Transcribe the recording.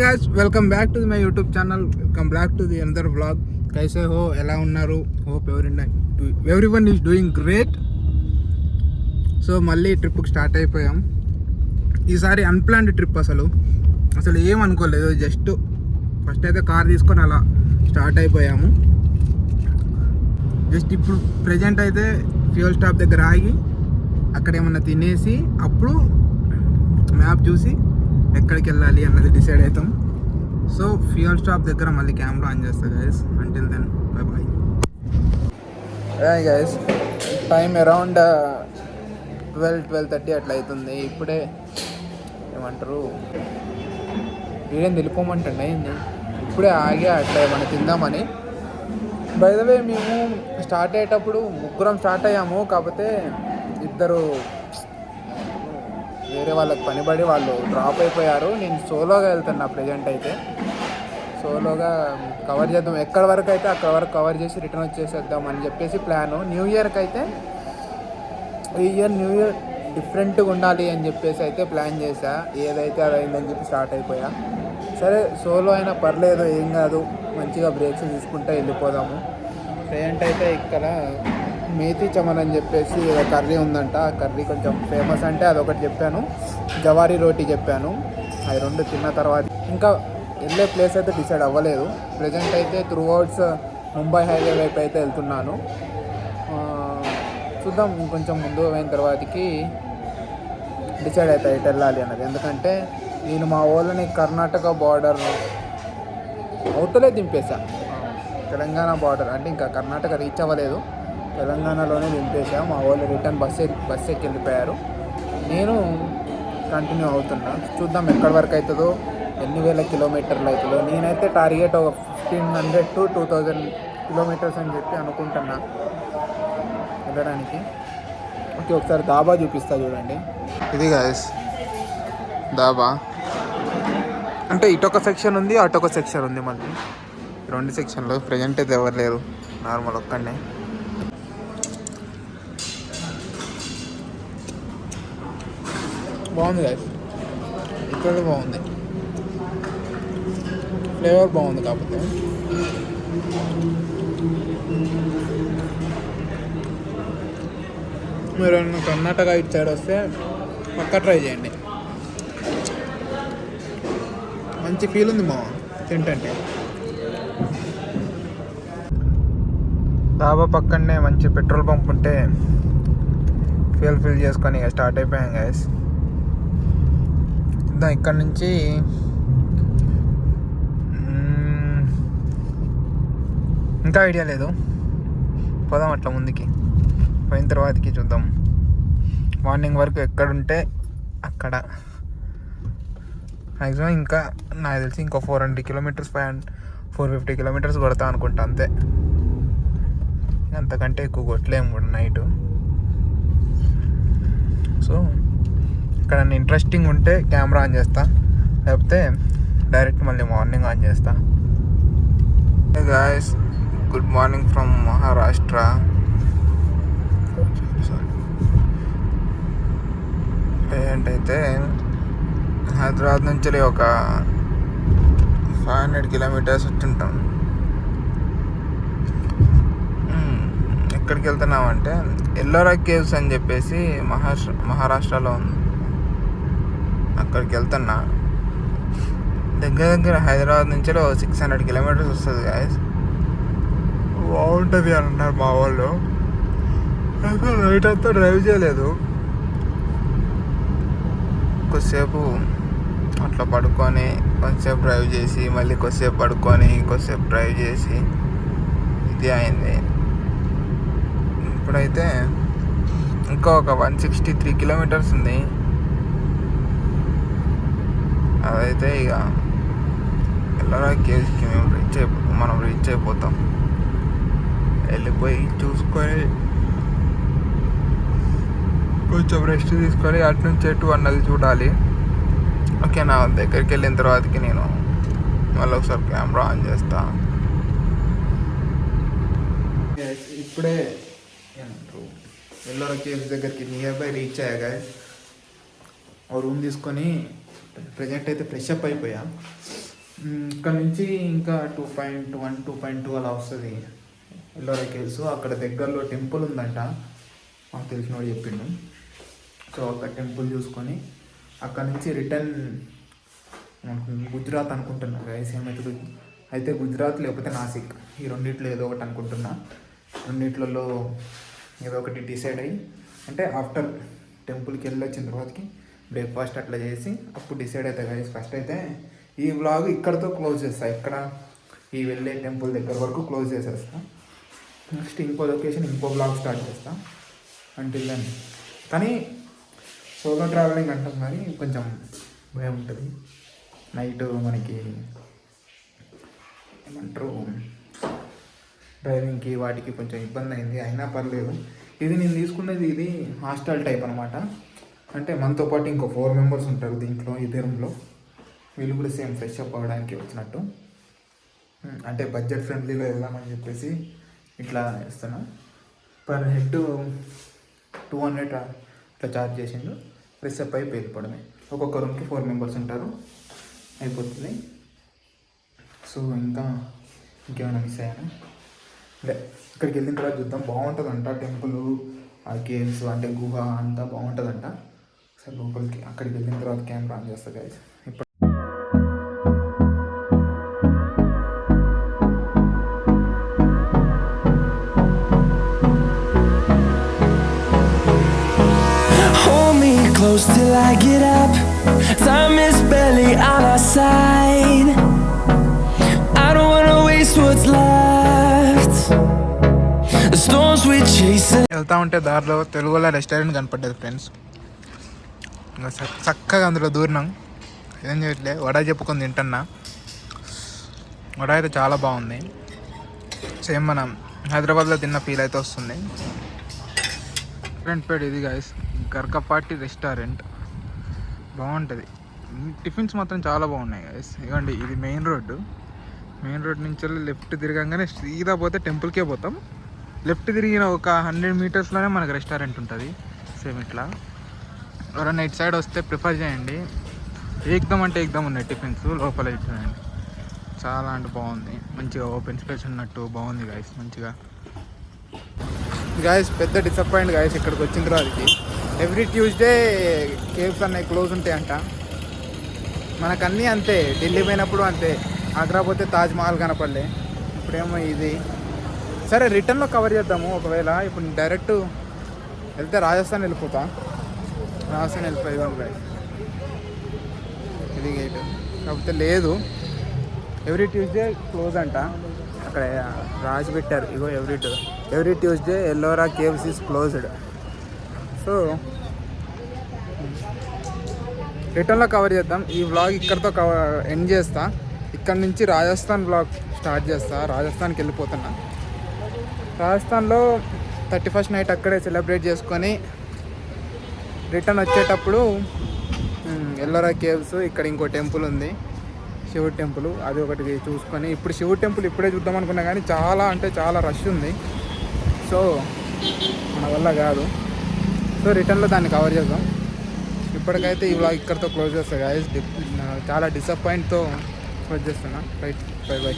guys, welcome back to my YouTube channel. Welcome back to the another vlog. कैसे हो, ఎలా ఉన్నారు? Hope everyone is doing great. So మళ్ళీ ట్రిప్కి start అయిపోయాం. ఈసారి అన్ప్లాన్డ్ ట్రిప్. అసలు ఏం అనుకోలేదు. జస్ట్ ఫస్ట్ అయితే కార్ తీసుకొని అలా స్టార్ట్ అయిపోయాము. జస్ట్ ఇప్పుడు ప్రజెంట్ అయితే ఫ్యూయల్ స్టాప్ దగ్గర ఆగి అక్కడ ఏమన్నా తినేసి అప్పుడు మ్యాప్ చూసి ఎక్కడికి వెళ్ళాలి అన్నది డిసైడ్ అవుతాం. సో ఫ్యూయల్ స్టాప్ దగ్గర మళ్ళీ కెమెరా ఆన్ చేస్తా guys. Until then bye bye. Guys time around 12:30 అట్లా అవుతుంది. ఇప్పుడే ఏమంటారు వీడేం వెళ్ళిపోమంటండి అయింది. ఇప్పుడే ఆగి అట్లా ఏమన్నా తిందామని. బై ద వే మేము స్టార్ట్ అయ్యేటప్పుడు ముగ్గురం స్టార్ట్ అయ్యాము. కాకపోతే ఇద్దరు వేరే వాళ్ళకి పనిపడి వాళ్ళు డ్రాప్ అయిపోయారు. నేను సోలోగా వెళ్తున్నా ప్రజెంట్ అయితే. సోలోగా కవర్ చేద్దాం, ఎక్కడి వరకు అయితే అక్కడ వరకు కవర్ చేసి రిటర్న్ వచ్చేసేద్దాం అని చెప్పేసి ప్లాను. న్యూ ఇయర్కి అయితే ఈ ఇయర్ న్యూ ఇయర్ డిఫరెంట్గా ఉండాలి అని చెప్పేసి అయితే ప్లాన్ చేశా. ఏదైతే అది అయిందని చెప్పి స్టార్ట్ అయిపోయా. సరే సోలో అయినా పర్లేదు, ఏం కాదు, మంచిగా బ్రేక్స్ తీసుకుంటే వెళ్ళిపోదాము. ప్రజెంట్ అయితే ఇక్కడ మేతి చమన్ అని చెప్పేసి కర్రీ ఉందంట. ఆ కర్రీ కొంచెం ఫేమస్ అంటే అదొకటి చెప్పాను, జవారీ రోటీ చెప్పాను. అవి రెండు తిన్న తర్వాత ఇంకా వెళ్ళే ప్లేస్ అయితే డిసైడ్ అవ్వలేదు. ప్రజెంట్ అయితే త్రూ అవుట్స్ ముంబై హైవే వైపు అయితే వెళ్తున్నాను. చూద్దాం ఇంకొంచెం ముందు అయిన తర్వాతకి డిసైడ్ అవుతాయి ఎటు వెళ్ళాలి అన్నది. ఎందుకంటే నేను మా ఊళ్ళని కర్ణాటక బార్డర్ అవతలే దింపేశా. తెలంగాణ బార్డర్ అంటే ఇంకా కర్ణాటక రీచ్ అవ్వలేదు, తెలంగాణలోనే దింపేశా. మా వాళ్ళు రిటర్న్ బస్ ఎక్కి వెళ్ళిపోయారు. నేను కంటిన్యూ అవుతున్నా. చూద్దాం ఎక్కడి వరకు అవుతుందో, ఎన్ని వేల కిలోమీటర్లు అవుతుందో. నేనైతే టార్గెట్ ఒక 1500 to 2000 కిలోమీటర్స్ అని చెప్పి అనుకుంటున్నా వెళ్ళడానికి. ఓకే, ఒకసారి దాబా చూపిస్తా చూడండి. ఇది గాయస్ దాబా. అంటే ఇటొక సెక్షన్ ఉంది, అటొక సెక్షన్ ఉంది. మళ్ళీ రెండు సెక్షన్లు. ప్రజెంట్ అయితే ఎవరు లేరు, నార్మల్ ఒక్కడే. బాగుంది గాయస్, ఇక్కడ బాగుంది, ఫ్లేవర్ బాగుంది. కాకపోతే మీరు కర్ణాటక ఇటు సైడ్ వస్తే పక్కా ట్రై చేయండి. మంచి ఫీల్ ఉంది మా తింటంటే. డాబా పక్కనే మంచి పెట్రోల్ పంప్ ఉంటే ఫిల్ చేసుకొని ఇక స్టార్ట్ అయిపోయాం గైస్. ఇక్కడ నుంచి ఇంకా ఐడియా లేదు, పోదాం అట్లా ముందుకి. పోయిన తర్వాతకి చూద్దాం. మార్నింగ్ వరకు ఎక్కడుంటే అక్కడ. మ్యాక్సిమం ఇంకా నాకు తెలిసి ఇంకో 400 కిలోమీటర్స్ 450 కిలోమీటర్స్ కొడతా అనుకుంటా, అంతే. అంతకంటే ఎక్కువ కొట్టలేము కూడా నైటు. సో ఇక్కడ ఇంట్రెస్టింగ్ ఉంటే కెమెరా ఆన్ చేస్తా, లేకపోతే డైరెక్ట్ మళ్ళీ మార్నింగ్ ఆన్ చేస్తా. Hey guys, good morning from Maharashtra. ఏంటైతే హైదరాబాద్ నుంచి ఒక 500 కిలోమీటర్స్ వచ్చుంటాం. ఎక్కడికి వెళ్తున్నామంటే ఎల్లోరా కేవ్స్ అని చెప్పేసి మహారాష్ట్రలో ఉంది. అక్కడికి వెళ్తున్నా. దగ్గర హైదరాబాద్ నుంచి 600 కిలోమీటర్స్ వస్తుంది గాయస్. బాగుంటుంది అని అన్నారు మా వాళ్ళు. నైట్ అంతా డ్రైవ్ చేయలేదు, కొద్దిసేపు అట్లా పడుకొని కొంతసేపు డ్రైవ్ చేసి మళ్ళీ కొద్దిసేపు పడుకొని కొద్దిసేపు డ్రైవ్ చేసి ఇది అయింది. ఇప్పుడైతే ఇంకా ఒక 163 కిలోమీటర్స్ ఉంది. అదైతే ఇక ఎల్లరా కేవ్స్కి మనం రీచ్ అయిపోతాం. వెళ్ళిపోయి చూసుకొని కొంచెం రెస్ట్ తీసుకొని అటు నుంచి ఎటు అన్నది చూడాలి. ఓకే, నా దగ్గరికి వెళ్ళిన తర్వాతకి నేను మళ్ళీ ఒకసారి కెమెరా ఆన్ చేస్తా. ఇప్పుడే ఎల్లోరా కేవ్స్ దగ్గరికి నియర్ బై రీచ్ అయ్యా. రూమ్ తీసుకొని ప్రజెంట్ అయితే ఫ్రెష్ అప్ అయిపోయా. ఇక్కడ నుంచి ఇంకా 2.1 2.2 అలా వస్తుంది ఎల్లోరా కేవ్స్. అక్కడ దగ్గరలో టెంపుల్ ఉందంట, మాకు తెలిసినవాడు చెప్పిండు. సో అక్కడ టెంపుల్ చూసుకొని అక్కడ నుంచి రిటర్న్ గుజరాత్ అనుకుంటున్నా గైస్, ఏమవుతుంది అయితే గుజరాత్ లేకపోతే నాసిక్, ఈ రెండిట్లో ఏదో ఒకటి అనుకుంటున్నా. రెండిట్లలో ఏదో ఒకటి డిసైడ్ అయ్యి, అంటే ఆఫ్టర్ టెంపుల్కి వెళ్ళి వచ్చిన తర్వాతకి బ్రేక్ఫాస్ట్ అట్లా చేసి అప్పుడు డిసైడ్ అవుతాయి గైస్. ఫస్ట్ అయితే ఈ వ్లాగ్ ఇక్కడతో క్లోజ్ చేస్తా, ఇక్కడ ఈ వెళ్ళే టెంపుల్ దగ్గర వరకు క్లోజ్ చేసేస్తా. నెక్స్ట్ ఇంకో లొకేషన్ ఇంకో వ్లాగ్ స్టార్ట్ చేస్తా అంటిల్ దెన్. కానీ సోలో ట్రావెలింగ్ అంటాం కానీ కొంచెం భయం ఉంటుంది. నైట్ మనకి ఏమంటారు డ్రైవింగ్కి వాటికి కొంచెం ఇబ్బంది అయింది, అయినా పర్లేదు. ఇది నేను తీసుకున్నది ఇది హాస్టల్ టైప్ అనమాట. అంటే మనతో పాటు ఇంకో 4 మెంబర్స్ ఉంటారు దీంట్లో, ఇదే రూమ్లో. వీళ్ళు కూడా సేమ్ ఫ్రెష్ అప్ అవ్వడానికి వచ్చినట్టు, అంటే బడ్జెట్ ఫ్రెండ్లీలో వెళ్దామని చెప్పేసి ఇట్లా ఇస్తున్నా. పర్ హెడ్ 200 ఇట్లా ఛార్జ్ చేసిండు. ఫ్రెష్ అప్ అయి వెళ్ళిపోవడమే. ఒక్కొక్క రూమ్కి 4 మెంబర్స్ ఉంటారు, అయిపోతుంది. సో ఇంకేమైనా మిస్ అయ్యాను అంటే ఇక్కడికి వెళ్ళిన తర్వాత చూద్దాం. బాగుంటుందంట టెంపుల్, ఆ కేవ్స్ అంటే గుహ అంతా బాగుంటుందంట. సరే లోపలికి అక్కడికి వెళ్ళిన తర్వాత కెమెరా ఆన్ చేస్తా గైస్. ఇప్పుడు close till I get up. Time is barely on our side. I don't wanna waste what's left. The storms we chase. వెళ్తా ఉంటే దారిలో తెలుగులో రెస్టారెంట్ కనపడ్డది ఫ్రెండ్స్. ఇంకా చక్కగా అందులో దూరినాం. ఏం చేయట్లే, వడ చెప్పుకొని తింటున్నా. వడ అయితే చాలా బాగుంది, సేమ్ మనం హైదరాబాద్లో తిన్న ఫీల్ అయితే వస్తుంది. ఫ్రంట్ పేడ్ ఇది గైస్, గర్కపాటి రెస్టారెంట్ బాగుంటుంది. టిఫిన్స్ మాత్రం చాలా బాగున్నాయి గైస్. ఇవ్వండి ఇది మెయిన్ రోడ్డు నుంచి వెళ్ళి లెఫ్ట్ తిరగంగానే సీదా పోతే టెంపుల్కే పోతాం. లెఫ్ట్ తిరిగిన ఒక 100 మీటర్స్లోనే మనకు రెస్టారెంట్ ఉంటుంది. సేమ్ ఇట్లా ఎవరైనా ఇటు సైడ్ వస్తే ప్రిఫర్ చేయండి. ఏకదమ్ అంటే ఏకదమ్ ఉన్నాయి టిఫిన్స్. లోపల ఇచ్చాయండి, చాలా అంటే బాగుంది. మంచిగా ఓపెన్ స్పేస్ ఉన్నట్టు బాగుంది గైస్. మంచిగా గాయస్ పెద్ద డిసప్పాయింట్ గాయస్ ఇక్కడికి వచ్చిన తర్వాతకి. ఎవ్రీ ట్యూస్డే కేవ్స్ అన్నీ క్లోజ్ ఉంటాయంట. మనకన్నీ అంతే, ఢిల్లీ పోయినప్పుడు అంతే, ఆగ్రా పోతే తాజ్మహల్ కనపడలే, ఇప్పుడేమో ఇది. సరే రిటర్న్లో కవర్ చేద్దాము. ఒకవేళ ఇప్పుడు డైరెక్ట్ వెళ్తే రాజస్థాన్ వెళ్ళిపోతా. రాజస్థాన్ వెళ్ళిపోయాం గాయస్, ఇది గేట్. కాకపోతే లేదు, ఎవ్రీ ట్యూస్డే క్లోజ్ అంట. అక్కడ రాసి పెట్టారు ఇగో, every Tuesday Ellora caves is closed. So రిటర్న్లో కవర్ చేద్దాం. ఈ వ్లాగ్ ఇక్కడితో ఎండ్ చేస్తా. ఇక్కడ నుంచి రాజస్థాన్ వ్లాగ్ స్టార్ట్ చేస్తా. రాజస్థాన్కి వెళ్ళిపోతున్నా. రాజస్థాన్లో 31st నైట్ అక్కడే సెలబ్రేట్ చేసుకొని రిటర్న్ వచ్చేటప్పుడు ఎల్లోరా కేవ్స్, ఇక్కడ ఇంకో టెంపుల్ ఉంది శివుడు టెంపుల్, అది ఒకటి చూసుకొని. ఇప్పుడు శివుడు టెంపుల్ ఇప్పుడే చూద్దాం అనుకున్నా కానీ చాలా అంటే చాలా రష్ ఉంది. సో మన వల్ల కాదు. సో రిటర్న్లో దాన్ని కవర్ చేద్దాం. ఇప్పటికైతే ఈ వ్లాగ్ ఇక్కడితో క్లోజ్ చేస్తా గాయస్. చాలా డిసప్పాయింట్తో క్లోజ్ చేస్తున్నా. Right, by by.